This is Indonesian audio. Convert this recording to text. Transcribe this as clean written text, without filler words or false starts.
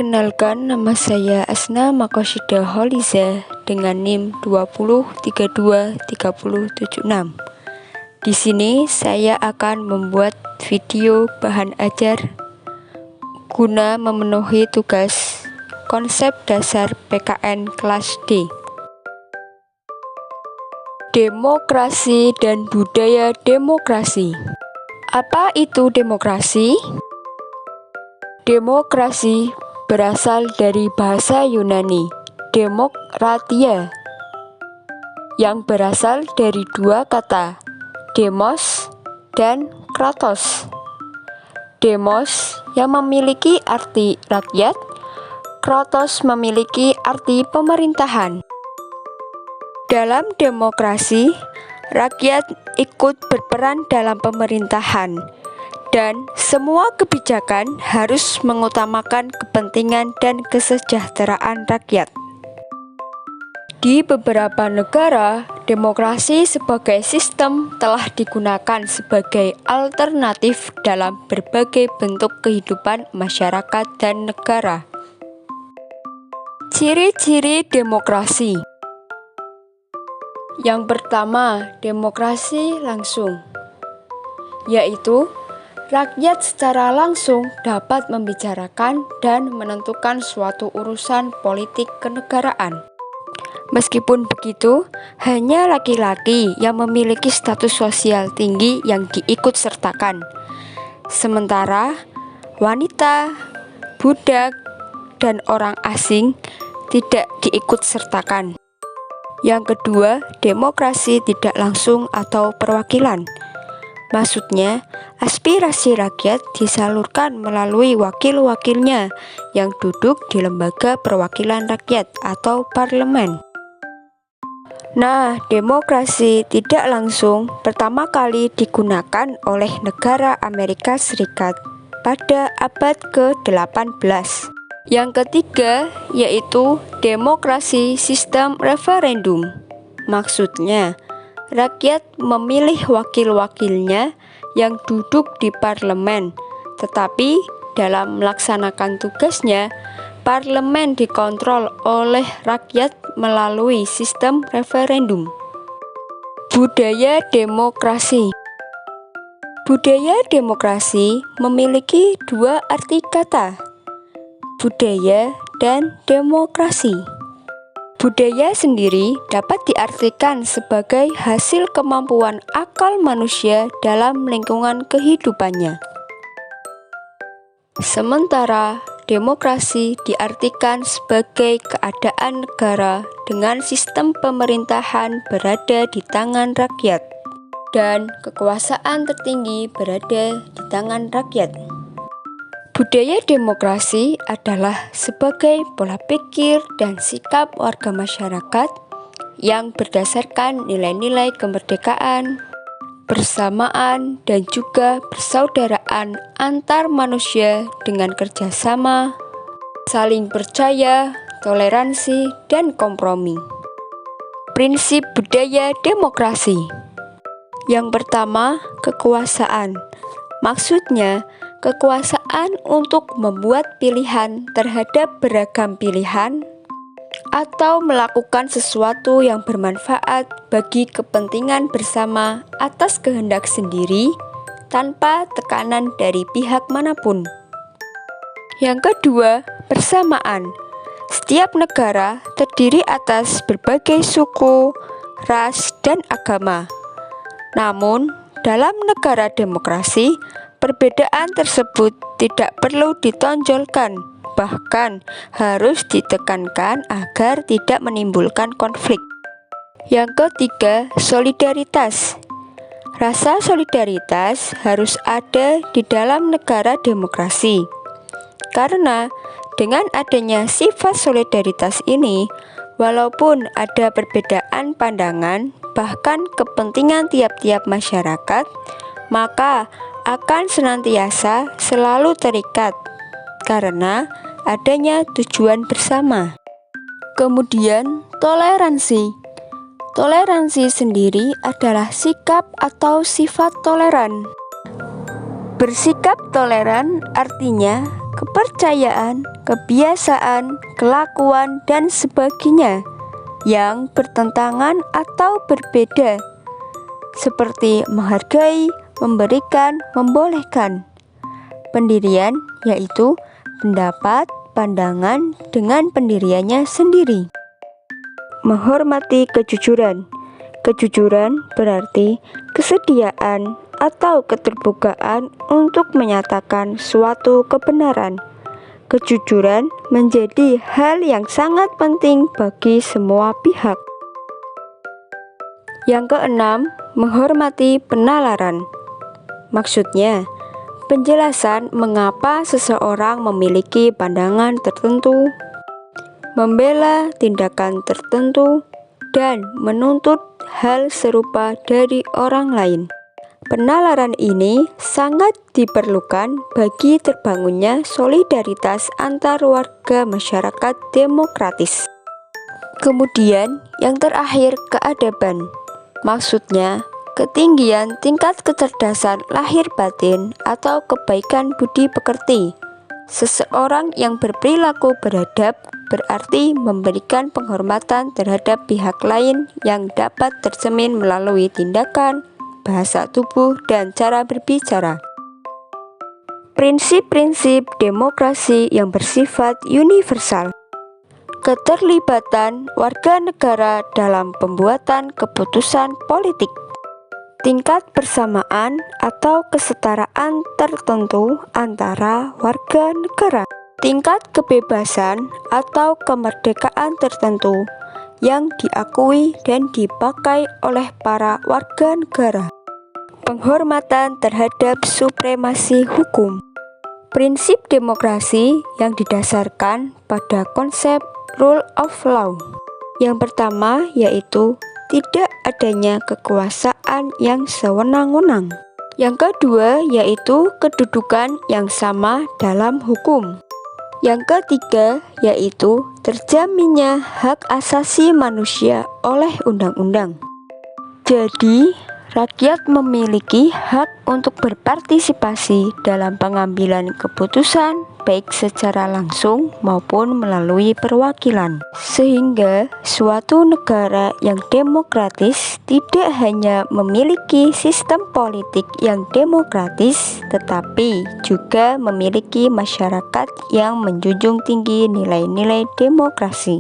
Perkenalkan, nama saya Asna Makosida Holiza dengan NIM 2032376. Di sini saya akan membuat video bahan ajar guna memenuhi tugas konsep dasar PKN kelas D. Demokrasi dan budaya demokrasi. Apa itu demokrasi? Demokrasi berasal dari bahasa Yunani demokratia yang berasal dari dua kata, demos dan kratos. Demos yang memiliki arti rakyat, kratos memiliki arti pemerintahan. Dalam demokrasi, rakyat ikut berperan dalam pemerintahan, dan semua kebijakan harus mengutamakan kepentingan dan kesejahteraan rakyat. Di beberapa negara, demokrasi sebagai sistem telah digunakan sebagai alternatif dalam berbagai bentuk kehidupan masyarakat dan negara. Ciri-ciri demokrasi. Yang pertama, demokrasi langsung, yaitu rakyat secara langsung dapat membicarakan dan menentukan suatu urusan politik kenegaraan. Meskipun begitu, hanya laki-laki yang memiliki status sosial tinggi yang diikutsertakan, sementara wanita, budak, dan orang asing tidak diikutsertakan. Yang kedua, demokrasi tidak langsung atau perwakilan. Maksudnya, aspirasi rakyat disalurkan melalui wakil-wakilnya yang duduk di lembaga perwakilan rakyat atau parlemen. Nah, demokrasi tidak langsung pertama kali digunakan oleh negara Amerika Serikat pada abad ke-18. Yang ketiga, yaitu demokrasi sistem referendum. Maksudnya, rakyat memilih wakil-wakilnya yang duduk di parlemen, tetapi dalam melaksanakan tugasnya, parlemen dikontrol oleh rakyat melalui sistem referendum. Budaya demokrasi. Budaya demokrasi memiliki dua arti kata, budaya dan demokrasi. Budaya sendiri dapat diartikan sebagai hasil kemampuan akal manusia dalam lingkungan kehidupannya. Sementara demokrasi diartikan sebagai keadaan negara dengan sistem pemerintahan berada di tangan rakyat dan kekuasaan tertinggi berada di tangan rakyat. Budaya demokrasi adalah sebagai pola pikir dan sikap warga masyarakat yang berdasarkan nilai-nilai kemerdekaan, bersamaan, dan juga persaudaraan antar manusia dengan kerjasama, saling percaya, toleransi, dan kompromi. Prinsip budaya demokrasi. Yang pertama, kekuasaan. Maksudnya, kekuasaan untuk membuat pilihan terhadap beragam pilihan atau melakukan sesuatu yang bermanfaat bagi kepentingan bersama atas kehendak sendiri tanpa tekanan dari pihak manapun. Yang kedua, persamaan. Setiap negara terdiri atas berbagai suku, ras, dan agama. Namun, dalam negara demokrasi, perbedaan tersebut tidak perlu ditonjolkan, bahkan harus ditekankan agar tidak menimbulkan konflik. Yang ketiga, solidaritas. Rasa solidaritas harus ada di dalam negara demokrasi, karena dengan adanya sifat solidaritas ini, walaupun ada perbedaan pandangan, bahkan kepentingan tiap-tiap masyarakat, maka akan senantiasa selalu terikat karena adanya tujuan bersama. Kemudian, toleransi. Toleransi sendiri adalah sikap atau sifat toleran. Bersikap toleran artinya kepercayaan, kebiasaan, kelakuan, dan sebagainya yang bertentangan atau berbeda, seperti menghargai, memberikan, membolehkan. Pendirian yaitu pendapat, pandangan dengan pendiriannya sendiri. Menghormati kejujuran. Kejujuran berarti kesediaan atau keterbukaan untuk menyatakan suatu kebenaran. Kejujuran menjadi hal yang sangat penting bagi semua pihak. Yang keenam, menghormati penalaran. Maksudnya, penjelasan mengapa seseorang memiliki pandangan tertentu, membela tindakan tertentu, dan menuntut hal serupa dari orang lain. Penalaran ini sangat diperlukan bagi terbangunnya solidaritas antar warga masyarakat demokratis. Kemudian, yang terakhir, keadaban. Maksudnya, ketinggian tingkat kecerdasan lahir batin atau kebaikan budi pekerti. Seseorang yang berperilaku beradab berarti memberikan penghormatan terhadap pihak lain yang dapat tercermin melalui tindakan, bahasa tubuh, dan cara berbicara. Prinsip-prinsip demokrasi yang bersifat universal. Keterlibatan warga negara dalam pembuatan keputusan politik. Tingkat persamaan atau kesetaraan tertentu antara warga negara. Tingkat kebebasan atau kemerdekaan tertentu yang diakui dan dipakai oleh para warga negara. Penghormatan terhadap supremasi hukum. Prinsip demokrasi yang didasarkan pada konsep rule of law. Yang pertama yaitu tidak adanya kekuasaan yang sewenang-wenang. Yang kedua yaitu kedudukan yang sama dalam hukum. Yang ketiga yaitu terjaminnya hak asasi manusia oleh undang-undang. Jadi, rakyat memiliki hak untuk berpartisipasi dalam pengambilan keputusan baik secara langsung maupun melalui perwakilan. Sehingga suatu negara yang demokratis tidak hanya memiliki sistem politik yang demokratis, tetapi juga memiliki masyarakat yang menjunjung tinggi nilai-nilai demokrasi.